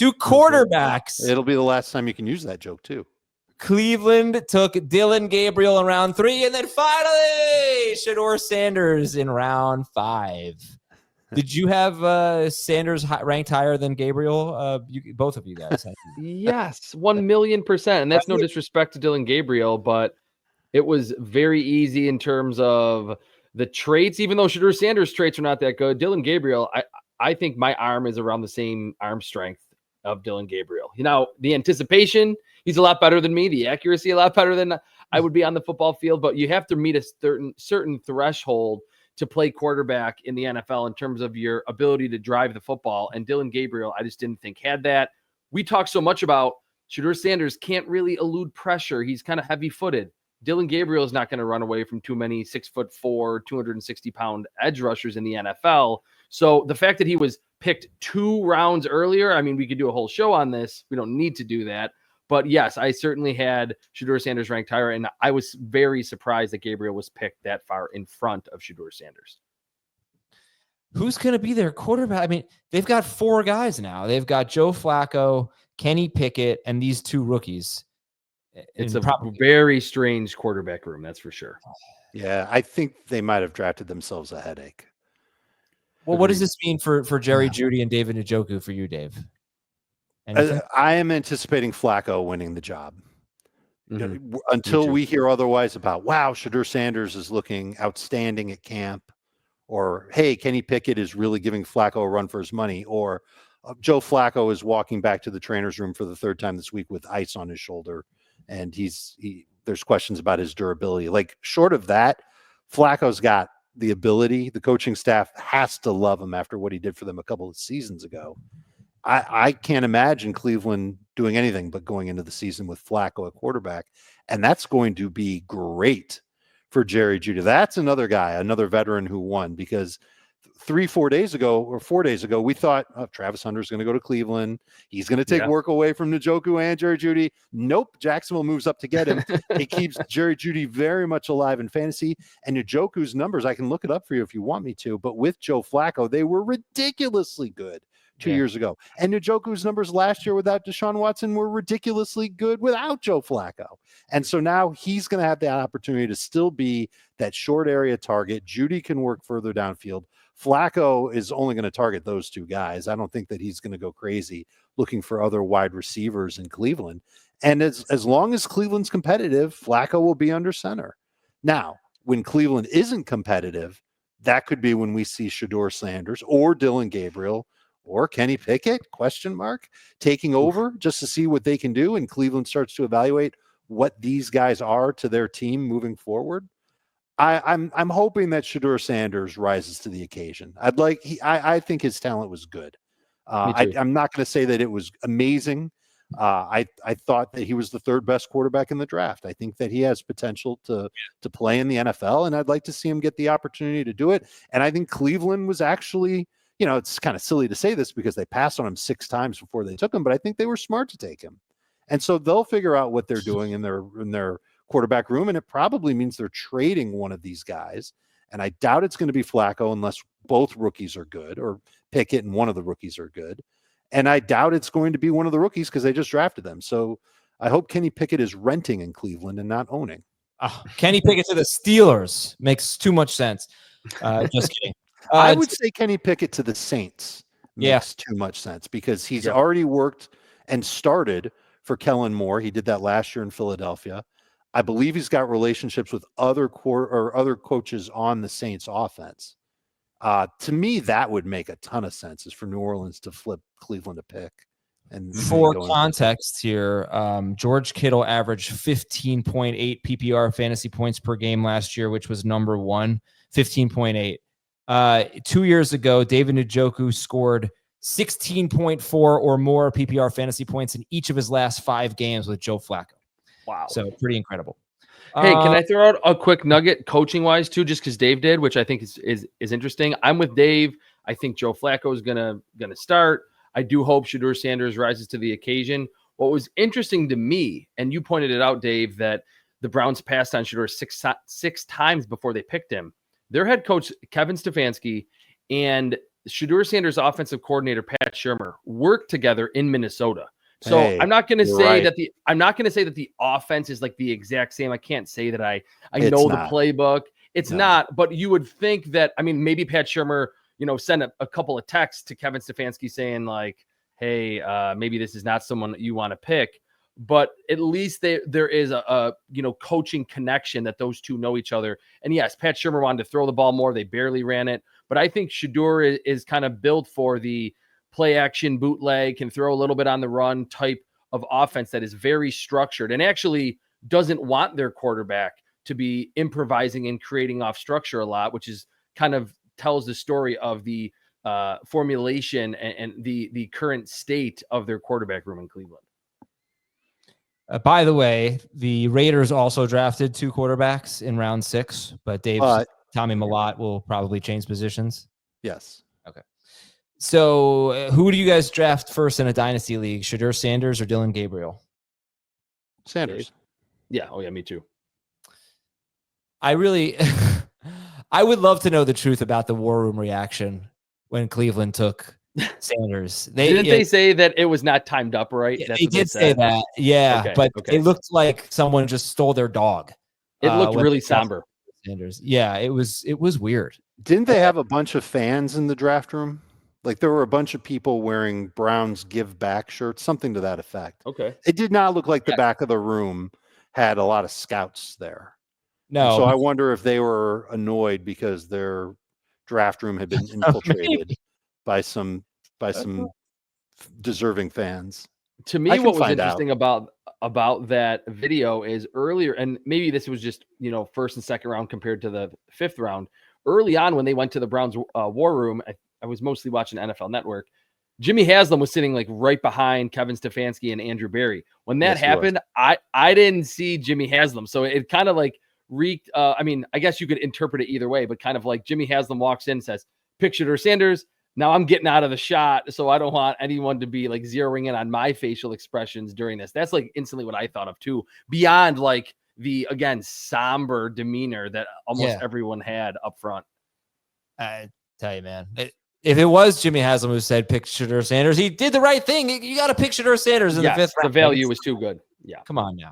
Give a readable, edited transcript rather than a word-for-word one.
to quarterbacks. It'll be the last time you can use that joke too. Cleveland took Dillon Gabriel in round 3, and then finally Shedeur Sanders in round 5. Did you have Sanders ranked higher than Gabriel? Both of you guys. Yes, 1,000,000%. And that's no disrespect to Dillon Gabriel, but it was very easy in terms of the traits. Even though Shedeur Sanders' traits are not that good, Dillon Gabriel, I think my arm is around the same arm strength of Dillon Gabriel. The anticipation, he's a lot better than me. The accuracy, a lot better than I would be on the football field. But you have to meet a certain threshold to play quarterback in the NFL in terms of your ability to drive the football. And Dillon Gabriel, I just didn't think had that. We talk so much about Shedeur Sanders can't really elude pressure. He's kind of heavy-footed. Dillon Gabriel is not going to run away from too many 6'4", 260-pound edge rushers in the NFL. So the fact that he was picked 2 rounds earlier, I mean, we could do a whole show on this. We don't need to do that. But yes, I certainly had Shedeur Sanders ranked higher, and I was very surprised that Gabriel was picked that far in front of Shedeur Sanders. Who's going to be their quarterback? I mean, they've got 4 guys now. They've got Joe Flacco, Kenny Pickett, and these 2 rookies. It's a very strange quarterback room, that's for sure. Yeah, I think they might have drafted themselves a headache. Well, what does this mean for Jerry Jeudy and David Njoku for you, Dave? I am anticipating Flacco winning the job. Mm-hmm. Until we hear otherwise about, wow, Shedeur Sanders is looking outstanding at camp, or, hey, Kenny Pickett is really giving Flacco a run for his money, or Joe Flacco is walking back to the trainer's room for the 3rd time this week with ice on his shoulder, and there's questions about his durability. Like, short of that, Flacco's got the ability. The coaching staff has to love him after what he did for them a couple of seasons ago. I can't imagine Cleveland doing anything but going into the season with Flacco at quarterback, and that's going to be great for Jerry Jeudy. That's another guy, another veteran who won, because 4 days ago, we thought, Travis Hunter's going to go to Cleveland. He's going to take work away from Njoku and Jerry Jeudy. Nope, Jacksonville moves up to get him. It keeps Jerry Jeudy very much alive in fantasy. And Njoku's numbers, I can look it up for you if you want me to, but with Joe Flacco, they were ridiculously good 2 years ago. And Njoku's numbers last year without Deshaun Watson were ridiculously good without Joe Flacco. And so now he's going to have that opportunity to still be that short area target. Jeudy can work further downfield. Flacco is only going to target those 2 guys. I don't think that he's going to go crazy looking for other wide receivers in Cleveland. And as long as Cleveland's competitive, Flacco will be under center. Now, when Cleveland isn't competitive, that could be when we see Shedeur Sanders or Dillon Gabriel or Kenny Pickett, taking over just to see what they can do. And Cleveland starts to evaluate what these guys are to their team moving forward. I'm hoping that Shedeur Sanders rises to the occasion. I think his talent was good. I'm not going to say that it was amazing. I thought that he was the 3rd best quarterback in the draft. I think that he has potential to play in the NFL, and I'd like to see him get the opportunity to do it. And I think Cleveland was actually, it's kind of silly to say this because they passed on him 6 times before they took him, but I think they were smart to take him. And so they'll figure out what they're doing in their quarterback room, and it probably means they're trading one of these guys. And I doubt it's going to be Flacco unless both rookies are good, or Pickett and one of the rookies are good. And I doubt it's going to be one of the rookies because they just drafted them. So I hope Kenny Pickett is renting in Cleveland and not owning. Kenny Pickett to the Steelers makes too much sense. Just kidding. I would say Kenny Pickett to the Saints makes too much sense because he's already worked and started for Kellen Moore. He did that last year in Philadelphia. I believe he's got relationships with other coaches on the Saints offense. To me, that would make a ton of sense, is for New Orleans to flip Cleveland a pick. And for context here, George Kittle averaged 15.8 PPR fantasy points per game last year, which was number 1, 15.8. 2 years ago, David Njoku scored 16.4 or more PPR fantasy points in each of his last 5 games with Joe Flacco. Wow. So pretty incredible. Hey, can I throw out a quick nugget coaching wise too, just because Dave did, which I think is interesting. I'm with Dave. I think Joe Flacco is gonna start. I do hope Shedeur Sanders rises to the occasion. What was interesting to me, and you pointed it out, Dave, that the Browns passed on Shedeur six times before they picked him. Their head coach, Kevin Stefanski, and Shedeur Sanders' offensive coordinator, Pat Shurmur, worked together in Minnesota. So I'm not going to say that the offense is like the exact same. I can't say that I know the playbook. It's not, but you would think that, I mean, maybe Pat Shurmur, sent a couple of texts to Kevin Stefanski saying like, hey, maybe this is not someone that you want to pick, but at least there is a coaching connection that those two know each other. And yes, Pat Shurmur wanted to throw the ball more. They barely ran it, but I think Shedeur is kind of built for the play action bootleg, can throw a little bit on the run type of offense that is very structured and actually doesn't want their quarterback to be improvising and creating off structure a lot, which is kind of tells the story of the formulation and the current state of their quarterback room in Cleveland. By the way, the Raiders also drafted 2 quarterbacks in round 6, but Tommy Millott will probably change positions. Yes. Okay. So who do you guys draft first in a dynasty league? Shedeur Sanders or Dillon Gabriel? Sanders. Yeah. Oh yeah, me too. I would love to know the truth about the war room reaction when Cleveland took Sanders. They say that it was not timed up right? Yeah, they did say that. Yeah, okay, but it looked like someone just stole their dog. It looked really somber. Sanders. Yeah, it was weird. Didn't they have a bunch of fans in the draft room? Like there were a bunch of people wearing Browns Give Back shirts, something to that effect. Okay. It did not look like the back of the room had a lot of scouts there. No. And so I wonder if they were annoyed because their draft room had been infiltrated by some deserving fans. To me, what was interesting about that video is earlier, and maybe this was just, first and second round compared to the 5th round. Early on, when they went to the Browns war room, I was mostly watching NFL Network. Jimmy Haslam was sitting like right behind Kevin Stefanski and Andrew Berry. When that happened, I didn't see Jimmy Haslam. So it kind of like reeked. I mean, I guess you could interpret it either way, but kind of like Jimmy Haslam walks in and says, pick Shedeur Sanders. Now I'm getting out of the shot, so I don't want anyone to be like zeroing in on my facial expressions during this. That's like instantly what I thought of too, beyond like the, again, somber demeanor that almost everyone had up front. I tell you, man, if it was Jimmy Haslam who said pick Shedeur Sanders, he did the right thing. You got to pick Shedeur Sanders in the 5th round. The value was too good. Yeah. Come on now.